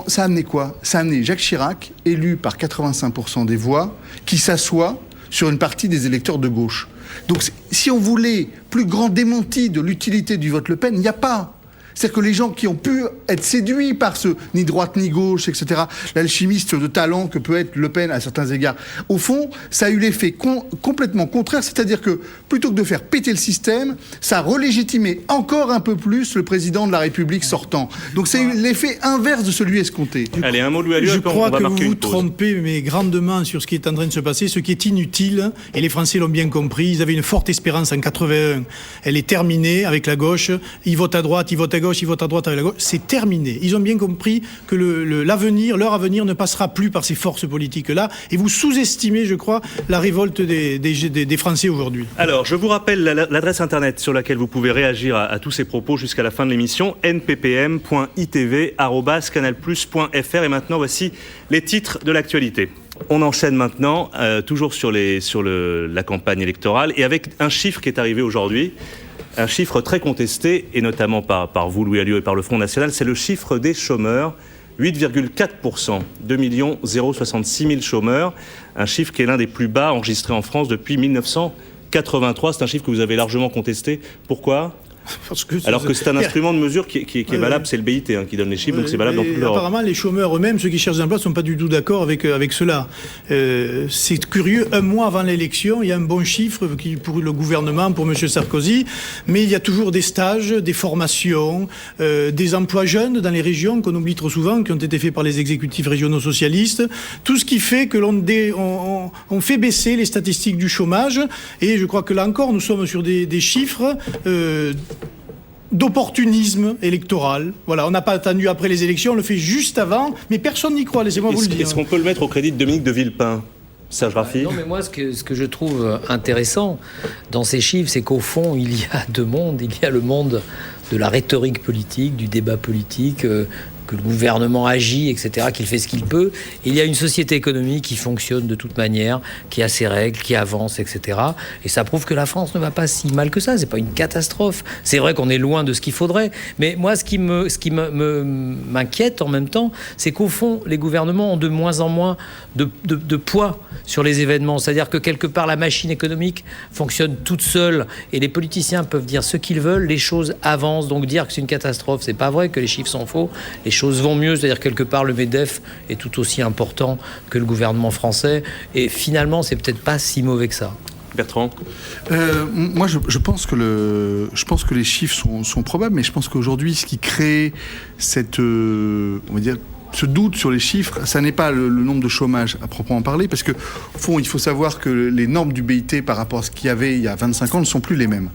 ça a amené quoi ? Ça a amené Jacques Chirac, élu par 85% des voix, qui s'assoit sur une partie des électeurs de gauche. Donc si on voulait plus grand démenti de l'utilité du vote Le Pen, il n'y a pas. C'est-à-dire que les gens qui ont pu être séduits par ce ni droite ni gauche, etc., l'alchimiste de talent que peut être Le Pen à certains égards, au fond, ça a eu l'effet complètement contraire, c'est-à-dire que plutôt que de faire péter le système, ça a relégitimé encore un peu plus le président de la République sortant. Donc c'est l'effet inverse de celui escompté. Allez, un mot de Louis Alliot, je crois que vous vous trompez, mais grandement sur ce qui est en train de se passer, ce qui est inutile, et les Français l'ont bien compris, ils avaient une forte espérance en 81, elle est terminée avec la gauche, ils votent à droite, ils votent à gauche, ils votent à droite avec la gauche, c'est terminé. Ils ont bien compris que leur avenir ne passera plus par ces forces politiques-là, et vous sous-estimez, je crois, la révolte des Français aujourd'hui. Alors, je vous rappelle l'adresse internet sur laquelle vous pouvez réagir à tous ces propos jusqu'à la fin de l'émission, nppm.itv@canalplus.fr. Et maintenant, voici les titres de l'actualité. On enchaîne maintenant, toujours sur la campagne électorale, et avec un chiffre qui est arrivé aujourd'hui. Un chiffre très contesté, et notamment par vous, Louis Alliot, et par le Front National, c'est le chiffre des chômeurs. 8,4%, 2 066 000 chômeurs, un chiffre qui est l'un des plus bas enregistrés en France depuis 1983. C'est un chiffre que vous avez largement contesté. Pourquoi ? Alors que c'est un instrument de mesure qui est valable, c'est le BIT qui donne les chiffres, donc c'est valable dans toute l'Europe. Apparemment, les chômeurs eux-mêmes, ceux qui cherchent un emploi, ne sont pas du tout d'accord avec cela. C'est curieux, un mois avant l'élection, il y a un bon chiffre pour le gouvernement, pour M. Sarkozy, mais il y a toujours des stages, des formations, des emplois jeunes dans les régions qu'on oublie trop souvent, qui ont été faits par les exécutifs régionaux socialistes. Tout ce qui fait que on fait baisser les statistiques du chômage, et je crois que là encore, nous sommes sur des chiffres... d'opportunisme électoral. Voilà, on n'a pas attendu après les élections, on le fait juste avant, mais personne n'y croit, laissez-moi vous le dire. Est-ce qu'on peut le mettre au crédit de Dominique de Villepin ? Serge Raffi. Non, mais moi, ce que je trouve intéressant dans ces chiffres, c'est qu'au fond, il y a deux mondes. Il y a le monde de la rhétorique politique, du débat politique, que le gouvernement agit, etc., qu'il fait ce qu'il peut. Et il y a une société économique qui fonctionne de toute manière, qui a ses règles, qui avance, etc. Et ça prouve que la France ne va pas si mal que ça. C'est pas une catastrophe. C'est vrai qu'on est loin de ce qu'il faudrait. Mais moi, ce qui m'inquiète en même temps, c'est qu'au fond, les gouvernements ont de moins en moins de poids sur les événements. C'est-à-dire que quelque part, la machine économique fonctionne toute seule et les politiciens peuvent dire ce qu'ils veulent, les choses avancent. Donc dire que c'est une catastrophe, c'est pas vrai, que les chiffres sont faux. Les choses vont mieux, c'est-à-dire quelque part le MEDEF est tout aussi important que le gouvernement français et finalement c'est peut-être pas si mauvais que ça. Bertrand. Moi je pense que les chiffres sont probables, mais je pense qu'aujourd'hui ce qui crée cette on va dire ce doute sur les chiffres, ça n'est pas le nombre de chômage à proprement parler, parce que au fond il faut savoir que les normes du BIT par rapport à ce qu'il y avait il y a 25 ans ne sont plus les mêmes.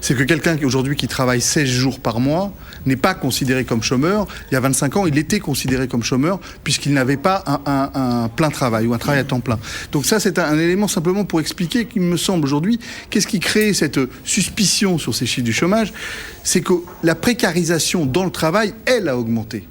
C'est que quelqu'un aujourd'hui qui travaille 16 jours par mois n'est pas considéré comme chômeur. Il y a 25 ans, il était considéré comme chômeur puisqu'il n'avait pas un plein travail ou un travail à temps plein. Donc ça, c'est un élément simplement pour expliquer qu'il me semble aujourd'hui, qu'est-ce qui crée cette suspicion sur ces chiffres du chômage, c'est que la précarisation dans le travail, elle a augmenté.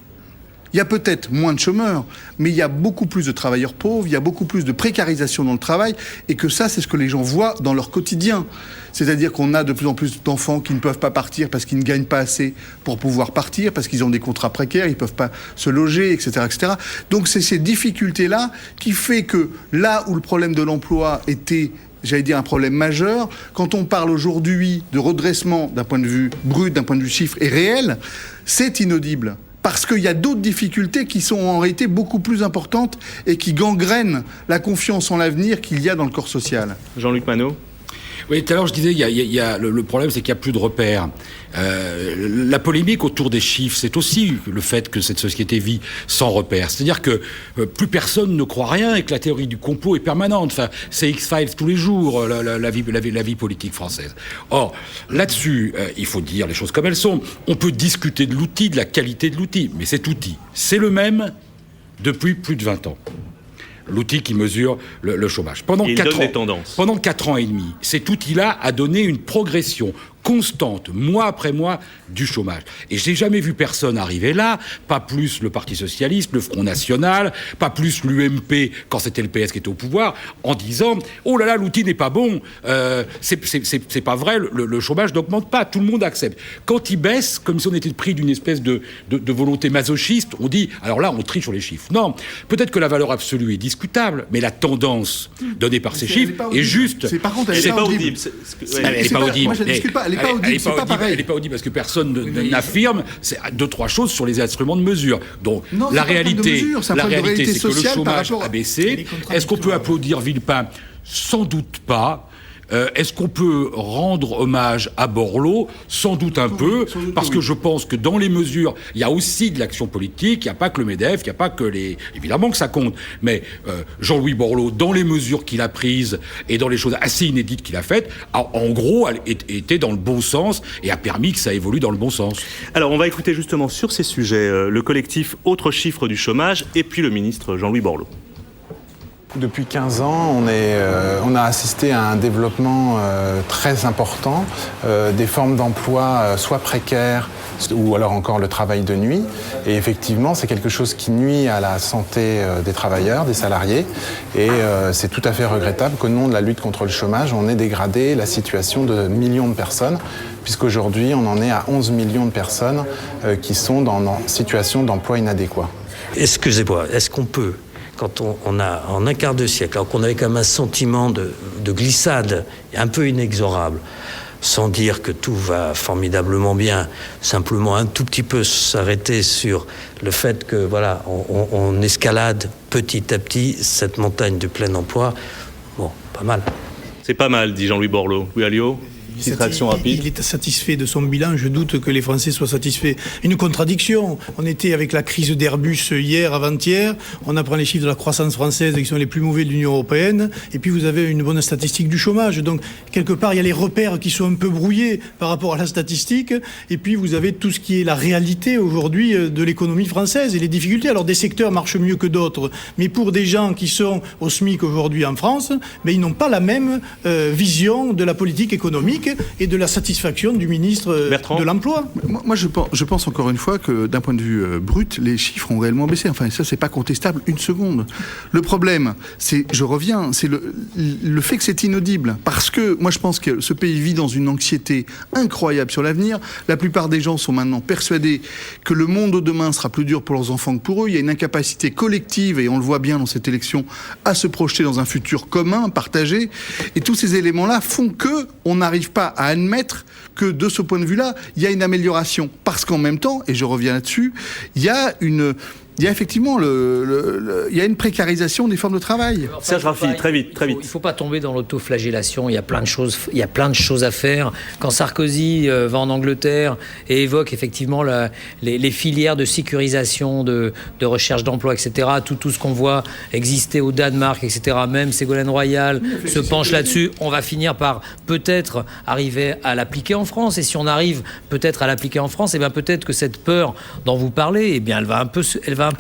Il y a peut-être moins de chômeurs, mais il y a beaucoup plus de travailleurs pauvres, il y a beaucoup plus de précarisation dans le travail, et que ça, c'est ce que les gens voient dans leur quotidien. C'est-à-dire qu'on a de plus en plus d'enfants qui ne peuvent pas partir parce qu'ils ne gagnent pas assez pour pouvoir partir, parce qu'ils ont des contrats précaires, ils ne peuvent pas se loger, etc., etc. Donc c'est ces difficultés-là qui fait que là où le problème de l'emploi était, j'allais dire, un problème majeur, quand on parle aujourd'hui de redressement d'un point de vue brut, d'un point de vue chiffre et réel, c'est inaudible. Parce qu'il y a d'autres difficultés qui sont en réalité beaucoup plus importantes et qui gangrènent la confiance en l'avenir qu'il y a dans le corps social. Jean-Luc Manot. Oui, tout à l'heure je disais, le problème c'est qu'il n'y a plus de repères. La polémique autour des chiffres, c'est aussi le fait que cette société vit sans repères. C'est-à-dire que plus personne ne croit rien et que la théorie du complot est permanente. Enfin, c'est X-Files tous les jours, la vie politique française. Or, là-dessus, il faut dire les choses comme elles sont. On peut discuter de l'outil, de la qualité de l'outil, mais cet outil, c'est le même depuis plus de 20 ans. L'outil qui mesure le chômage. Pendant 4 ans et demi, cet outil-là a donné une progression constante, mois après mois, du chômage. Et j'ai jamais vu personne arriver là, pas plus le Parti Socialiste, le Front National, pas plus l'UMP quand c'était le PS qui était au pouvoir, en disant « Oh là là, l'outil n'est pas bon, c'est pas vrai, le chômage n'augmente pas, tout le monde accepte. » Quand il baisse, comme si on était pris d'une espèce de volonté masochiste, on dit « Alors là, on triche sur les chiffres. » Non, peut-être que la valeur absolue est discutable, mais la tendance donnée par ces chiffres est juste. Par contre, elle n'est pas audible. Elle n'est pas audible. Moi, je ne discute pas. Elle n'est pas audible, c'est pas pareil. Elle n'est pas audible parce que personne n'affirme. C'est 2-3 choses sur les instruments de mesure. Donc, non, la réalité, c'est que le chômage a baissé. Est-ce qu'on peut applaudir Villepin ? Sans doute pas. Est-ce qu'on peut rendre hommage à Borloo ? Sans doute un peu, parce que je pense que dans les mesures, il y a aussi de l'action politique, il n'y a pas que le MEDEF, il n'y a pas que les... Évidemment que ça compte, mais Jean-Louis Borloo, dans les mesures qu'il a prises et dans les choses assez inédites qu'il a faites, en gros, était dans le bon sens et a permis que ça évolue dans le bon sens. Alors, on va écouter justement sur ces sujets le collectif Autres chiffres du chômage et puis le ministre Jean-Louis Borloo. Depuis 15 ans, on a assisté à un développement très important des formes d'emploi soit précaires ou alors encore le travail de nuit. Et effectivement, c'est quelque chose qui nuit à la santé des travailleurs, des salariés. Et c'est tout à fait regrettable qu'au nom de la lutte contre le chômage, on ait dégradé la situation de millions de personnes, puisqu'aujourd'hui, on en est à 11 millions de personnes qui sont en situation d'emploi inadéquat. Excusez-moi, est-ce qu'on peut, quand on a en un quart de siècle, alors qu'on avait quand même un sentiment de glissade un peu inexorable, sans dire que tout va formidablement bien, simplement un tout petit peu s'arrêter sur le fait que voilà, on escalade petit à petit cette montagne du plein emploi, bon, pas mal. C'est pas mal, dit Jean-Louis Borloo. Oui, Alliot ? Petite réaction rapide. Il est satisfait de son bilan. Je doute que les Français soient satisfaits. Une contradiction. On était avec la crise d'Airbus hier, avant-hier. On apprend les chiffres de la croissance française qui sont les plus mauvais de l'Union européenne. Et puis vous avez une bonne statistique du chômage. Donc quelque part, il y a les repères qui sont un peu brouillés par rapport à la statistique. Et puis vous avez tout ce qui est la réalité aujourd'hui de l'économie française et les difficultés. Alors des secteurs marchent mieux que d'autres. Mais pour des gens qui sont au SMIC aujourd'hui en France, mais ils n'ont pas la même vision de la politique économique et de la satisfaction du ministre de l'Emploi. Moi, je pense encore une fois que d'un point de vue brut, les chiffres ont réellement baissé. Enfin, ça, c'est pas contestable une seconde. Le problème, c'est le fait que c'est inaudible. Parce que moi, je pense que ce pays vit dans une anxiété incroyable sur l'avenir. La plupart des gens sont maintenant persuadés que le monde de demain sera plus dur pour leurs enfants que pour eux. Il y a une incapacité collective, et on le voit bien dans cette élection, à se projeter dans un futur commun, partagé. Et tous ces éléments-là font que on n'arrive pas à admettre que de ce point de vue-là, il y a une amélioration. Parce qu'en même temps, et je reviens là-dessus, il y a effectivement il y a une précarisation des formes de travail. Serge Raffi, très vite. Il ne faut pas tomber dans l'autoflagellation. Il y a plein de choses à faire. Quand Sarkozy va en Angleterre et évoque effectivement les filières de sécurisation, de recherche d'emploi, etc., tout ce qu'on voit exister au Danemark, etc., même Ségolène Royal se penche là-dessus, on va finir par peut-être arriver à l'appliquer en France. Et si on arrive peut-être à l'appliquer en France, et bien peut-être que cette peur dont vous parlez, eh bien elle va un peu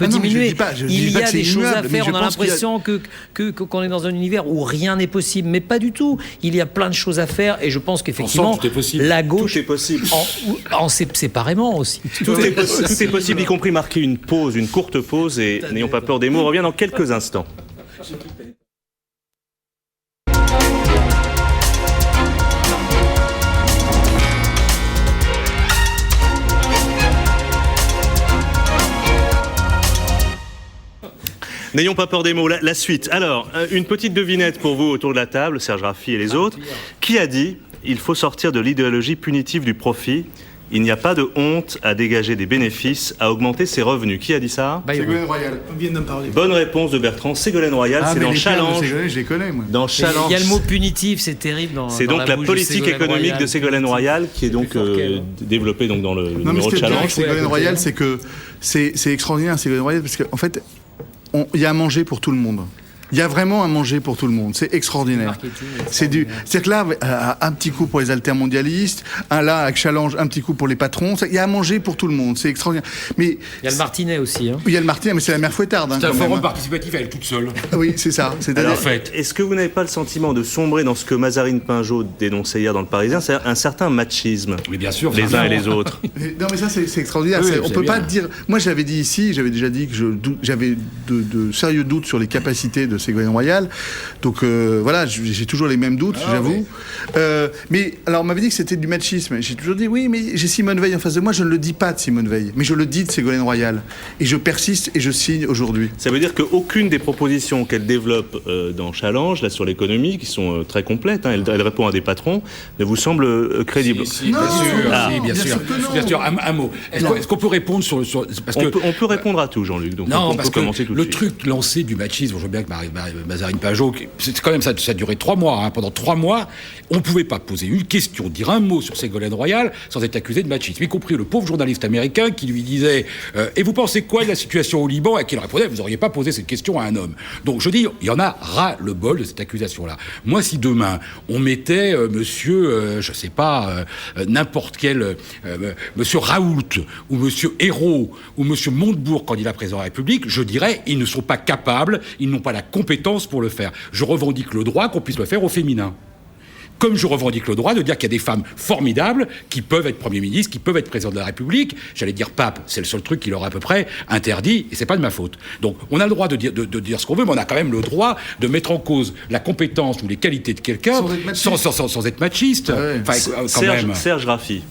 diminuer. Il y a des choses à faire. On a l'impression qu'on est dans un univers où rien n'est possible, mais pas du tout. Il y a plein de choses à faire, et je pense qu'effectivement, la gauche, tout est possible. Séparément aussi. Tout est possible, y compris marquer une courte pause, et n'ayons pas peur des mots. On revient dans quelques instants. N'ayons pas peur des mots. La suite. Alors, une petite devinette pour vous autour de la table, Serge Raffi et les autres. Qui a dit « Il faut sortir de l'idéologie punitive du profit. Il n'y a pas de honte à dégager des bénéfices, à augmenter ses revenus ». Qui a dit ça ? Ségolène Royal. On vient d'en parler. Bonne réponse de Bertrand. Ségolène Royal, c'est dans Challenge. Je les connais, moi. Dans Challenge. Il y a le mot punitif, c'est terrible. C'est donc la politique économique de Ségolène Royal qui est donc développée donc dans le numéro de Challenge. Ségolène Royal, c'est que c'est extraordinaire, Ségolène Royal, parce qu'en fait, il y a à manger pour tout le monde. Il y a vraiment à manger pour tout le monde. C'est extraordinaire. C'est que là, un petit coup pour les altermondialistes, là, avec Challenge, un petit coup pour les patrons. Il y a à manger pour tout le monde. C'est extraordinaire. Mais il y a le Martinet aussi. Il y a le Martinet, mais c'est la mère Fouettarde. C'est un forum participatif, elle toute seule. Oui, c'est ça. Alors, est-ce que vous n'avez pas le sentiment de sombrer dans ce que Mazarine Pinjot dénonçait hier dans Le Parisien, c'est un certain machisme, mais bien sûr, les uns et les autres. Non, mais ça, c'est extraordinaire. Oui, on peut pas dire. Moi, j'avais dit ici, j'avais déjà dit que j'avais de sérieux doutes sur les capacités de Ségolène Royal. Donc voilà, j'ai toujours les mêmes doutes, j'avoue. Mais alors on m'avait dit que c'était du machisme. J'ai toujours dit oui, mais j'ai Simone Veil en face de moi. Je ne le dis pas de Simone Veil, mais je le dis de Ségolène Royal. Et je persiste et je signe aujourd'hui. Ça veut dire qu'aucune des propositions qu'elle développe dans Challenge, là sur l'économie, qui sont très complètes, hein, elle répond à des patrons, ne vous semble crédible? Bien sûr. Un mot. Est-ce qu'on peut répondre sur parce on peut répondre à tout, Jean-Luc. Donc non, on peut commencer tout de suite. Le truc lancé du machisme, je vois bien que Mazarine Pinjot, c'est quand même ça a duré 3 mois. Hein. Pendant 3 mois, on ne pouvait pas poser une question, dire un mot sur Ségolène Royal sans être accusé de machisme, y compris le pauvre journaliste américain qui lui disait et vous pensez quoi de la situation au Liban, et qui répondait vous n'auriez pas posé cette question à un homme. Donc je dis, il y en a ras le bol de cette accusation-là. Moi, si demain on mettait monsieur, je sais pas, n'importe quel monsieur Raoult ou monsieur Hérault ou monsieur Montebourg, candidat président de la République, je dirais ils ne sont pas capables, ils n'ont pas la compétence pour le faire. Je revendique le droit qu'on puisse le faire au féminin. Comme je revendique le droit de dire qu'il y a des femmes formidables qui peuvent être Premier ministre, qui peuvent être président de la République. J'allais dire pape, c'est le seul truc qui leur est à peu près interdit, et c'est pas de ma faute. Donc on a le droit de dire ce qu'on veut, mais on a quand même le droit de mettre en cause la compétence ou les qualités de quelqu'un sans être machiste. Ouais. Enfin, Serge Raffi.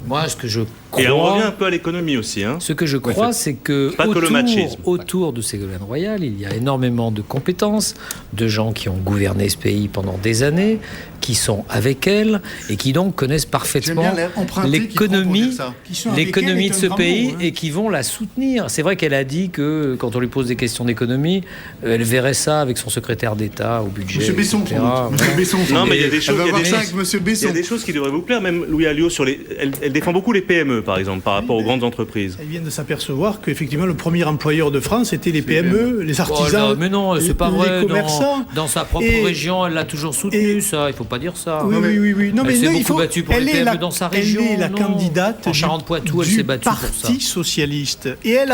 Moi, ce que je crois... Et on revient un peu à l'économie aussi. Hein. Ce que je crois, c'est que autour de Ségolène Royal, il y a énormément de compétences, de gens qui ont gouverné ce pays pendant des années, qui sont avec elle et qui donc connaissent parfaitement l'économie de ce pays et qui vont la soutenir. C'est vrai qu'elle a dit que quand on lui pose des questions d'économie, elle verrait ça avec son secrétaire d'État au budget. Monsieur Besson, non, mais il y a des choses qui devraient vous plaire. Même Louis Alliot, elle défend beaucoup les PME, par exemple, par rapport aux grandes entreprises. Elle vient de s'apercevoir qu'effectivement, le premier employeur de France était les PME, les artisans. Mais non, c'est pas vrai. Les commerçants. Dans sa propre région, elle l'a toujours soutenu, ça. Il ne faut pas dire ça. Oui. Non, mais elle s'est beaucoup battue pour les PME dans sa région. Elle est la candidate en Charente-Poitou, elle s'est battue pour ça. Du Parti socialiste. Et elle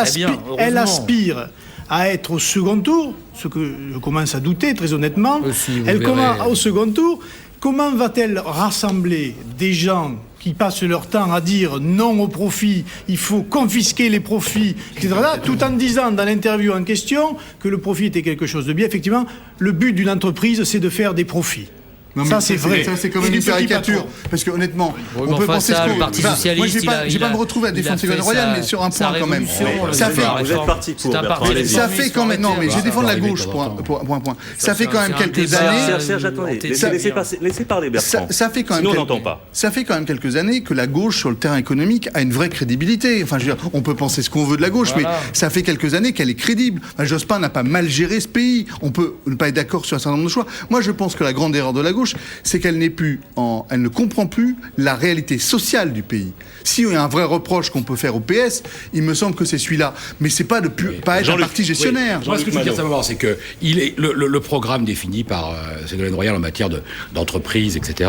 aspire à être au second tour, ce que je commence à douter, très honnêtement. Elle commence au second tour. Comment va-t-elle rassembler des gens qui passent leur temps à dire non au profit, il faut confisquer les profits, etc., tout en disant dans l'interview en question que le profit était quelque chose de bien. Effectivement, le but d'une entreprise, c'est de faire des profits. Non, ça c'est vrai. Ça c'est quand même une caricature. Parce que honnêtement, on peut penser que le Parti socialiste. Moi, j'ai pas me retrouver à défendre Ségolène Royal, mais sur un point quand même. Ça fait. Vous êtes parti pour. Ça fait quand même. Non, mais je défends la gauche pour un point. Ça fait quand même quelques années. Serge, attendez. Laissez parler Bertrand. Ça fait quand même. Sinon, on n'entend pas. Ça fait quand même quelques années que la gauche sur le terrain économique a une vraie crédibilité. Enfin, je veux dire, on peut penser ce qu'on veut de la gauche, mais ça fait quelques années qu'elle est crédible. Jospin n'a pas mal géré ce pays. On peut ne pas être d'accord sur un certain nombre de choix. Moi, je pense que la grande erreur de la gauche, c'est qu'elle elle ne comprend plus la réalité sociale du pays. Si il y a un vrai reproche qu'on peut faire au PS, il me semble que c'est celui-là. Mais c'est pas de pas être un parti gestionnaire. Moi, ce que je veux dire simplement, c'est que le programme défini par Ségolène Royal en matière d'entreprise, etc.,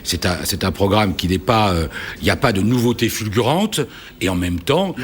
c'est un programme qui n'est pas... Il n'y a pas de nouveautés fulgurantes, et en même temps,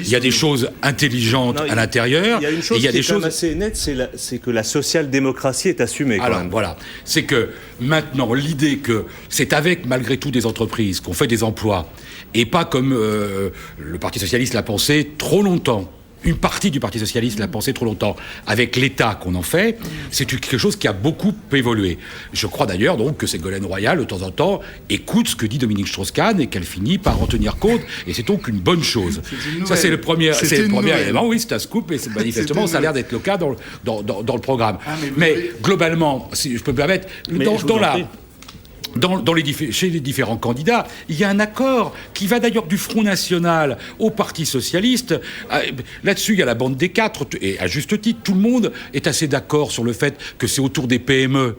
il y a des choses intelligentes à l'intérieur. Il y a une chose qui est quand même assez nette, c'est que la social-démocratie est assumée. Alors, voilà. C'est que maintenant, l'idée que c'est avec, malgré tout, des entreprises qu'on fait des emplois, et pas comme le Parti socialiste l'a pensé trop longtemps. Une partie du Parti socialiste l'a pensé trop longtemps. Avec l'État qu'on en fait, c'est quelque chose qui a beaucoup évolué. Je crois d'ailleurs donc que Ségolène Royal, de temps en temps, écoute ce que dit Dominique Strauss-Kahn et qu'elle finit par en tenir compte. Et c'est donc une bonne chose. Ça, c'est le premier élément. Oui, c'est un scoop, et manifestement, ça a l'air d'être le cas dans le programme. Mais globalement, si je peux me permettre, chez les différents candidats, il y a un accord qui va d'ailleurs du Front National au Parti Socialiste. Là-dessus, il y a la bande des quatre, et à juste titre, tout le monde est assez d'accord sur le fait que c'est autour des PME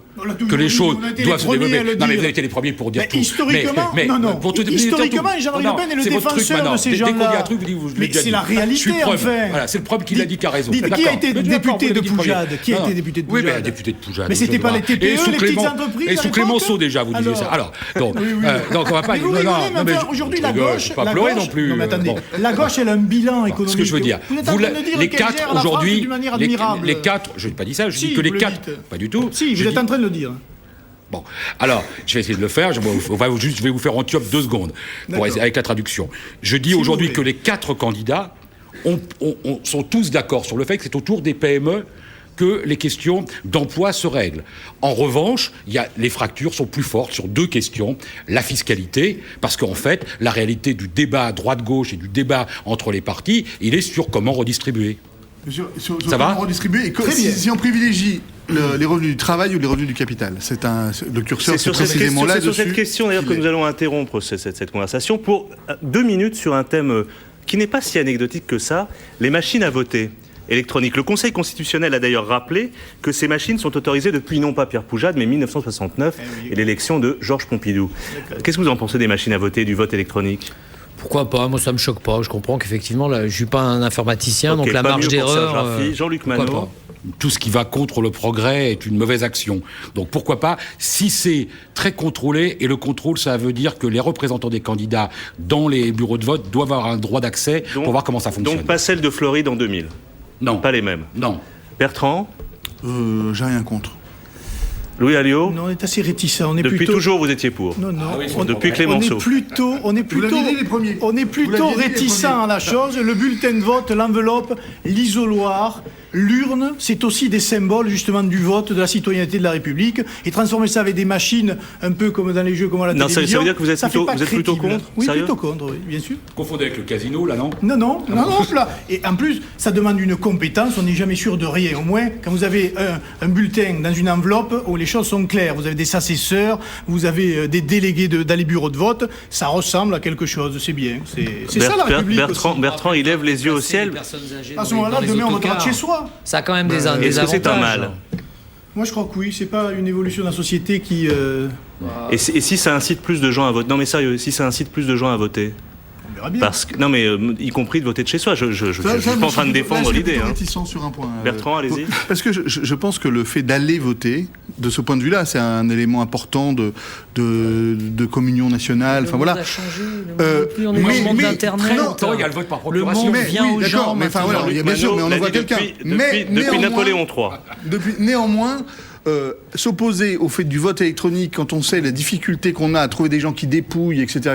que les choses doivent se développer. Non, mais vous avez été les premiers pour dire tout. Historiquement, Jean-Marie Le Pen est le défenseur de ces gens-là. Mais c'est la réalité, enfin. Voilà, c'est le problème qui l'a dit, qui a raison. Qui a été député de Poujade? Oui, mais député de Poujade. Mais c'était pas les TPE, les petites entreprises. Et sous Clémenceau, déjà, vous disiez ça. Alors, donc on va pas... Aujourd'hui, la gauche... Pas pleurer non plus. Non, mais attendez, la gauche, elle a un bilan économique. Ce que je veux dire, les quatre aujourd'hui... Les quatre, je n'ai pas dit ça, je dis que les quatre... Pas du tout. Si, vous êtes en train de le dire. Bon, alors, je vais essayer de le faire. Je vais vous faire en top 2 secondes avec la traduction. Je dis aujourd'hui que les 4 candidats sont tous d'accord sur le fait que c'est autour des PME que les questions d'emploi se règlent. En revanche, les fractures sont plus fortes sur 2 questions. La fiscalité, parce qu'en fait, la réalité du débat droite-gauche et du débat entre les partis, il est sur comment redistribuer. Ça va redistribuer. Si on privilégie les revenus du travail ou les revenus du capital, le curseur c'est précisément là-dessus. C'est sur cette question d'ailleurs que nous allons interrompre cette conversation pour 2 minutes sur un thème qui n'est pas si anecdotique que ça, les machines à voter électroniques. Le Conseil constitutionnel a d'ailleurs rappelé que ces machines sont autorisées depuis non pas Pierre Poujade, mais 1969 et l'élection de Georges Pompidou. Qu'est-ce que vous en pensez des machines à voter, du vote électronique ? Pourquoi pas? Moi, ça me choque pas. Je comprends qu'effectivement, là, je suis pas un informaticien, donc la marge d'erreur. Jean-Luc Manot. Tout ce qui va contre le progrès est une mauvaise action. Donc pourquoi pas, si c'est très contrôlé, et le contrôle, ça veut dire que les représentants des candidats dans les bureaux de vote doivent avoir un droit d'accès pour voir comment ça fonctionne. Donc pas celle de Floride en 2000? Non. Pas les mêmes? Non. Bertrand? J'ai rien contre. Louis Alliot? Non, on est assez réticent. Depuis toujours, vous étiez pour? Non. Depuis Clémenceau? On est plutôt réticent à la chose. Le bulletin de vote, l'enveloppe, l'isoloir, l'urne, c'est aussi des symboles justement du vote, de la citoyenneté de la République, et transformer ça avec des machines, un peu comme dans les jeux, comme à la télévision. Ça veut dire que vous êtes plutôt contre? Oui, plutôt contre, oui, bien sûr. Confondez avec le casino, là, non? Non, là. Et en plus, ça demande une compétence, on n'est jamais sûr de rien. Au moins, quand vous avez un bulletin dans une enveloppe où les choses sont claires, vous avez des assesseurs, vous avez des délégués dans les bureaux de vote, ça ressemble à quelque chose, c'est bien. C'est ça la République. Bertrand, il lève les yeux au ciel. À ce moment-là, demain, on votera de chez soi. Ça a quand même des avantages. Est-ce que c'est un mal? Moi, je crois que oui. C'est pas une évolution de la société qui... Et si ça incite plus de gens à voter? Non, mais sérieux, si ça incite plus de gens à voter? On verra bien. Parce que, non, mais y compris de voter de chez soi. Je suis pas en train de défendre l'idée. Je suis réticent sur un point. Bertrand, allez-y. Parce que je pense que le fait d'aller voter, de ce point de vue-là, c'est un élément important de communion nationale. Enfin voilà. Le monde a changé. On est dans le monde d'Internet. Il y a le vote par procuration. Le monde vient aux gens. Mais enfin voilà, bien sûr, mais on en voit quelqu'un. Depuis Napoléon III. Néanmoins. S'opposer au fait du vote électronique quand on sait les difficultés qu'on a à trouver des gens qui dépouillent, etc.,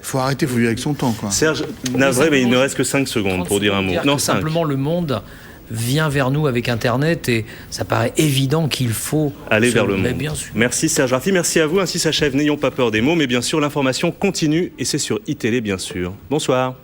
faut arrêter, faut vivre avec son temps, quoi. Serge, navré, mais il ne reste que 5 secondes pour dire un mot. Non, simplement, le monde vient vers nous avec Internet et ça paraît évident qu'il faut aller vers le monde. Bien sûr. Merci Serge Raffi, merci à vous. Ainsi s'achève N'ayons pas peur des mots, mais bien sûr l'information continue et c'est sur iTélé, bien sûr. Bonsoir.